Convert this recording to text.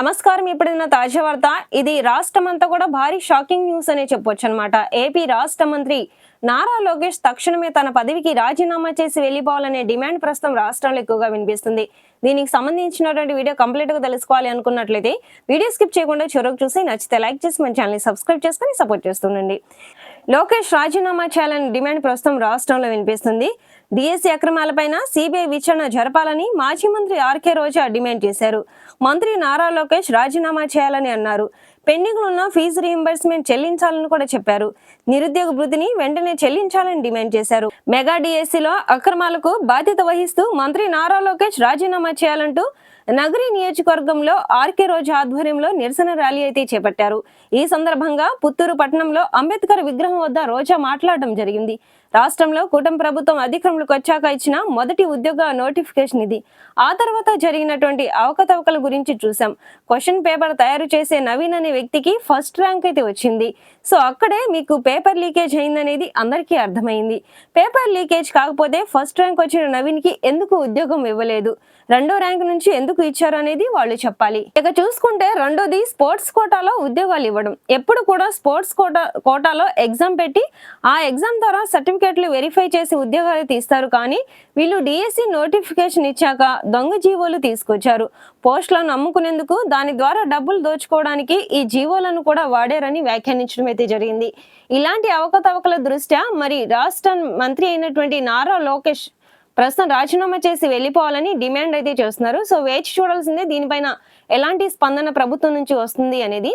నమస్కారం. ఇప్పుడున్న తాజా వార్త. ఇది రాష్ట్రమంతా కూడా భారీ షాకింగ్ న్యూస్ అనే చెప్పొచ్చు అనమాట. ఏపీ రాష్ట్ర మంత్రి నారా లోకేష్ తక్షణమే తన పదవికి రాజీనామా చేసి వెళ్లిపోవాలనే డిమాండ్ ప్రస్తుతం రాష్ట్రంలో ఎక్కువగా వినిపిస్తుంది. దీనికి సంబంధించినటువంటి వీడియో కంప్లీట్ గా తెలుసుకోవాలి అనుకున్నట్లయితే వీడియో స్కిప్ చేయకుండా చివరకు చూసి నచ్చితే లైక్ చేసి మన ఛానల్ ని సబ్స్క్రైబ్ చేసుకుని సపోర్ట్ చేస్తుండండి. లోకేష్ రాజీనామా చేయాలని డిమాండ్ ప్రస్తుతం రాష్ట్రంలో వినిపిస్తుంది. డిఎస్సీ అక్రమాలపైన సిబిఐ విచారణ జరపాలని మాజీ మంత్రి ఆర్కే రోజా డిమాండ్ చేశారు. మంత్రి నారా లోకేష్ రాజీనామా చేయాలని అన్నారు. పెండింగ్ ఉన్న ఫీజు రీయింబర్స్మెంట్ చెల్లించాలని కూడా చెప్పారు. నిరుద్యోగ భృతిని వెంటనే చెల్లించాలని డిమాండ్ చేశారు. మెగా డిఎస్సీలో అక్రమాలకు బాధ్యత వహిస్తూ మంత్రి నారా లోకేష్ రాజీనామా చేయాలంటూ నగరి నియోజకవర్గంలో ఆర్కే రోజా ఆధ్వర్యంలో నిరసన ర్యాలీ అయితే చేపట్టారు. ఈ సందర్భంగా పుత్తూరు పట్టణంలో అంబేద్కర్ విగ్రహం వద్ద రోజా మాట్లాడడం జరిగింది. రాష్ట్రంలో కూటమి ప్రభుత్వం అధికారంలోకి వచ్చాక ఇచ్చిన మొదటి ఉద్యోగ నోటిఫికేషన్ ఇది. ఆ తర్వాత జరిగినటువంటి అవకతవకల గురించి చూసాం. క్వశ్చన్ పేపర్ తయారు చేసే నవీన్ అనే వ్యక్తికి ఫస్ట్ ర్యాంక్ అయితే వచ్చింది. సో అక్కడే మీకు పేపర్ లీకేజ్ అయిందనేది అందరికీ అర్థమైంది. పేపర్ లీకేజ్ కాకపోతే ఫస్ట్ ర్యాంక్ వచ్చిన నవీన్ కి ఎందుకు ఉద్యోగం ఇవ్వలేదు, రెండో ర్యాంక్ నుంచి ఎందుకు ఇచ్చారు అనేది వాళ్ళు చెప్పాలి. ఇక చూసుకుంటే రెండోది స్పోర్ట్స్ కోటాలో ఉద్యోగాలు ఇవ్వడం. ఎప్పుడు కూడా స్పోర్ట్స్ కోటాలో ఎగ్జామ్ పెట్టి ఆ ఎగ్జామ్ ద్వారా సర్టిఫికేట్లు వెరిఫై చేసి ఉద్యోగాలు తీస్తారు. కానీ వీళ్ళు డిఎస్సి నోటిఫికేషన్ ఇచ్చాక దొంగ జీవోలు తీసుకొచ్చారు. పోస్టులను అమ్ముకునేందుకు, దాని ద్వారా డబ్బులు దోచుకోవడానికి ఈ జీవోలను కూడా వాడారని వ్యాఖ్యానించడం అయితే జరిగింది. ఇలాంటి అవకతవకల దృష్ట్యా మరి రాష్ట్ర మంత్రి అయినటువంటి నారా లోకేష్ ప్రస్తుతం రాజీనామా చేసి వెళ్లిపోవాలని డిమాండ్ అయితే చేస్తున్నారు. సో వేచి చూడాల్సిందే దీనిపైన ఎలాంటి స్పందన ప్రభుత్వం నుంచి వస్తుంది అనేది.